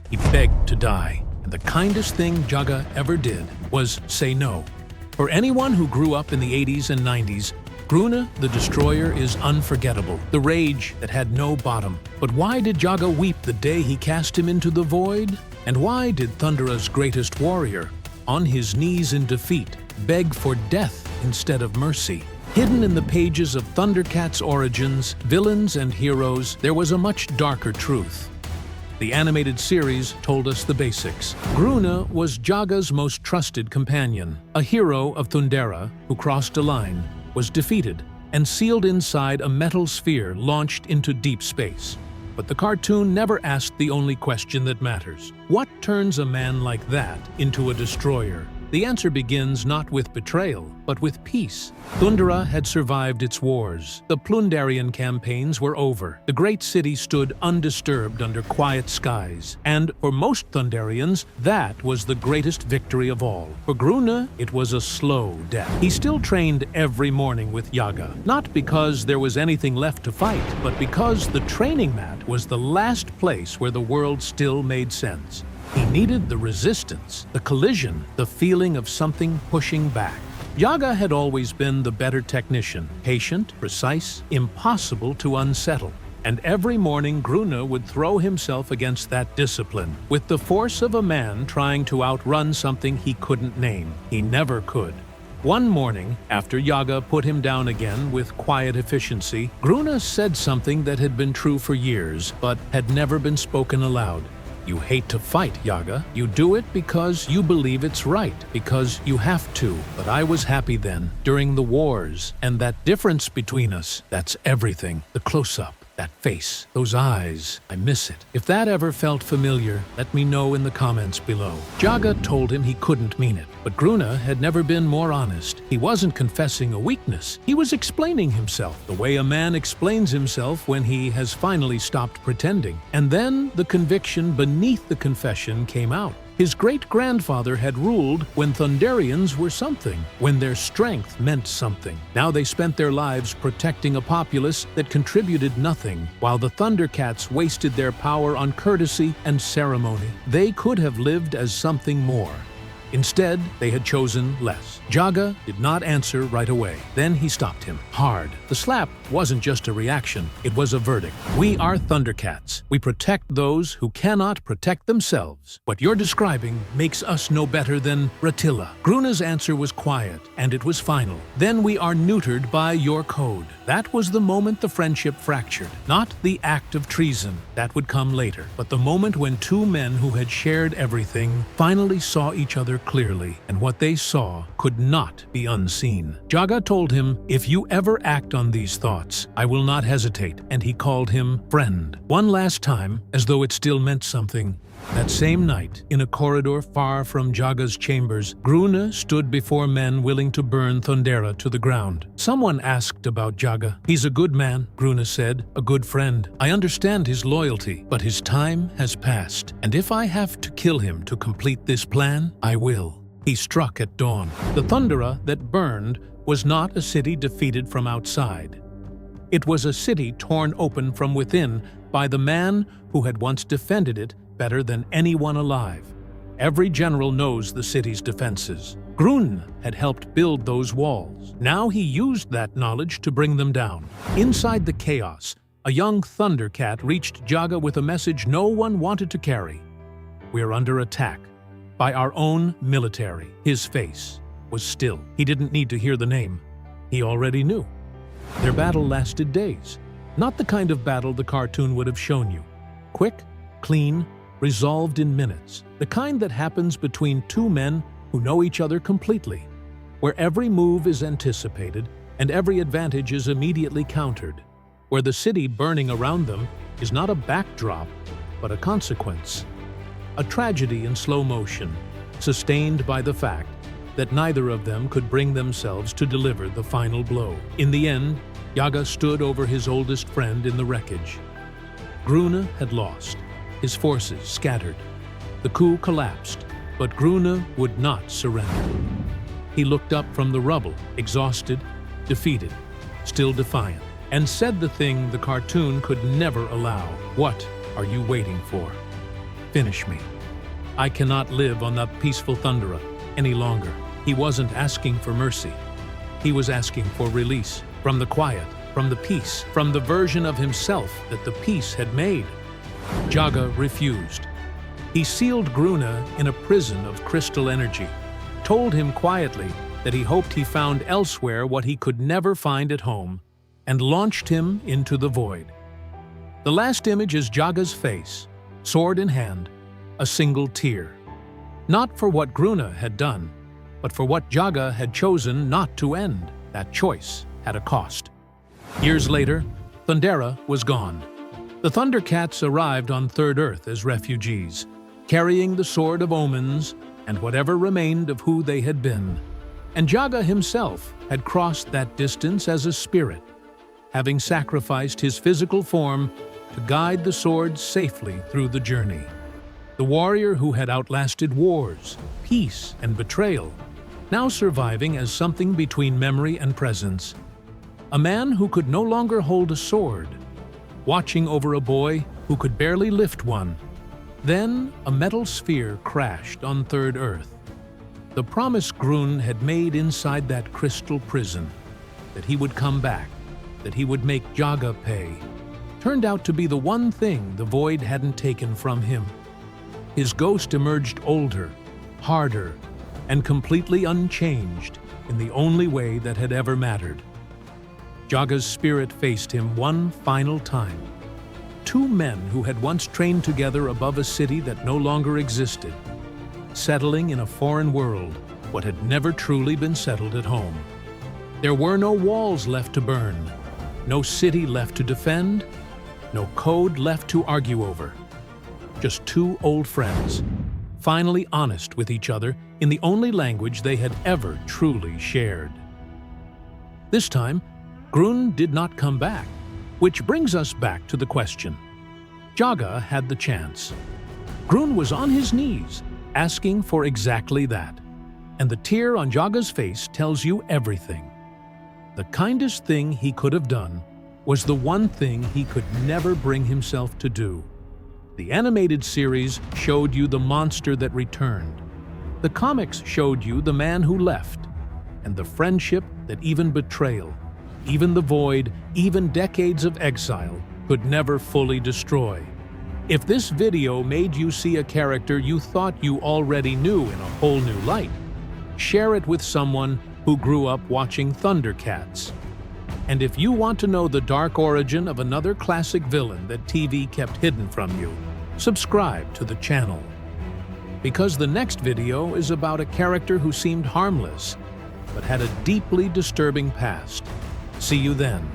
He begged to die, and the kindest thing Jaga ever did was say no. For anyone who grew up in the 80s and 90s, Grune the Destroyer is unforgettable, the rage that had no bottom. But why did Jaga weep the day he cast him into the void? And why did Thundera's greatest warrior, on his knees in defeat, beg for death instead of mercy? Hidden in the pages of ThunderCats' origins, villains and heroes, there was a much darker truth. The animated series told us the basics. Grune was Jaga's most trusted companion, a hero of Thundera who crossed a line, was defeated, and sealed inside a metal sphere launched into deep space. But the cartoon never asked the only question that matters. What turns a man like that into a destroyer? The answer begins not with betrayal, but with peace. Thundera had survived its wars. The Plundarian campaigns were over. The great city stood undisturbed under quiet skies. And for most Thunderians, that was the greatest victory of all. For Grune, it was a slow death. He still trained every morning with Jaga, not because there was anything left to fight, but because the training mat was the last place where the world still made sense. He needed the resistance, the collision, the feeling of something pushing back. Jaga had always been the better technician, patient, precise, impossible to unsettle. And every morning Grune would throw himself against that discipline, with the force of a man trying to outrun something he couldn't name. He never could. One morning, after Jaga put him down again with quiet efficiency, Grune said something that had been true for years, but had never been spoken aloud. You hate to fight, Jaga. You do it because you believe it's right, because you have to. But I was happy then, during the wars, and that difference between us, that's everything. The close-up, that face, those eyes, I miss it. If that ever felt familiar, let me know in the comments below. Jaga told him he couldn't mean it, but Grune had never been more honest. He wasn't confessing a weakness. He was explaining himself, the way a man explains himself when he has finally stopped pretending. And then the conviction beneath the confession came out. His great-grandfather had ruled when Thunderians were something, when their strength meant something. Now they spent their lives protecting a populace that contributed nothing, while the ThunderCats wasted their power on courtesy and ceremony. They could have lived as something more. Instead, they had chosen less. Jaga did not answer right away. Then he stopped him, hard. The slap wasn't just a reaction, it was a verdict. We are ThunderCats. We protect those who cannot protect themselves. What you're describing makes us no better than Ratilla. Grune's answer was quiet, and it was final. Then we are neutered by your code. That was the moment the friendship fractured. Not the act of treason, that would come later, but the moment when two men who had shared everything finally saw each other clearly, and what they saw could not be unseen. Jaga told him, if you ever act on these thoughts, I will not hesitate, and he called him friend. One last time, as though it still meant something. That same night, in a corridor far from Jaga's chambers, Grune stood before men willing to burn Thundera to the ground. Someone asked about Jaga. He's a good man, Grune said, a good friend. I understand his loyalty, but his time has passed, and if I have to kill him to complete this plan, I will. He struck at dawn. The Thundera that burned was not a city defeated from outside. It was a city torn open from within by the man who had once defended it better than anyone alive. Every general knows the city's defenses. Grune had helped build those walls. Now he used that knowledge to bring them down. Inside the chaos, a young ThunderCat reached Jaga with a message no one wanted to carry. We're under attack by our own military. His face was still. He didn't need to hear the name. He already knew. Their battle lasted days. Not the kind of battle the cartoon would have shown you. Quick, clean, resolved in minutes. The kind that happens between two men who know each other completely, where every move is anticipated and every advantage is immediately countered, where the city burning around them is not a backdrop, but a consequence. A tragedy in slow motion, sustained by the fact that neither of them could bring themselves to deliver the final blow. In the end, Jaga stood over his oldest friend in the wreckage. Grune had lost. His forces scattered. The coup collapsed, but Grune would not surrender. He looked up from the rubble, exhausted, defeated, still defiant, and said the thing the cartoon could never allow. What are you waiting for? Finish me. I cannot live on that peaceful Thundera any longer. He wasn't asking for mercy. He was asking for release from the quiet, from the peace, from the version of himself that the peace had made. Jaga refused. He sealed Grune in a prison of crystal energy, told him quietly that he hoped he found elsewhere what he could never find at home, and launched him into the void. The last image is Jaga's face, sword in hand, a single tear. Not for what Grune had done, but for what Jaga had chosen not to end. That choice had a cost. Years later, Thundera was gone. The ThunderCats arrived on Third Earth as refugees, carrying the Sword of Omens and whatever remained of who they had been. And Jaga himself had crossed that distance as a spirit, having sacrificed his physical form to guide the sword safely through the journey. The warrior who had outlasted wars, peace, and betrayal, now surviving as something between memory and presence. A man who could no longer hold a sword, watching over a boy who could barely lift one. Then a metal sphere crashed on Third Earth. The promise Grune had made inside that crystal prison, that he would come back, that he would make Jaga pay, turned out to be the one thing the void hadn't taken from him. His ghost emerged older, harder, and completely unchanged in the only way that had ever mattered. Jaga's spirit faced him one final time. Two men who had once trained together above a city that no longer existed, settling in a foreign world what had never truly been settled at home. There were no walls left to burn, no city left to defend, no code left to argue over. Just two old friends, finally honest with each other in the only language they had ever truly shared. This time, Grune did not come back, which brings us back to the question. Jaga had the chance. Grune was on his knees, asking for exactly that. And the tear on Jaga's face tells you everything. The kindest thing he could have done was the one thing he could never bring himself to do. The animated series showed you the monster that returned. The comics showed you the man who left, and the friendship that even betrayal, even the void, even decades of exile could never fully destroy. If this video made you see a character you thought you already knew in a whole new light, share it with someone who grew up watching ThunderCats. And if you want to know the dark origin of another classic villain that TV kept hidden from you, subscribe to the channel. Because the next video is about a character who seemed harmless, but had a deeply disturbing past. See you then.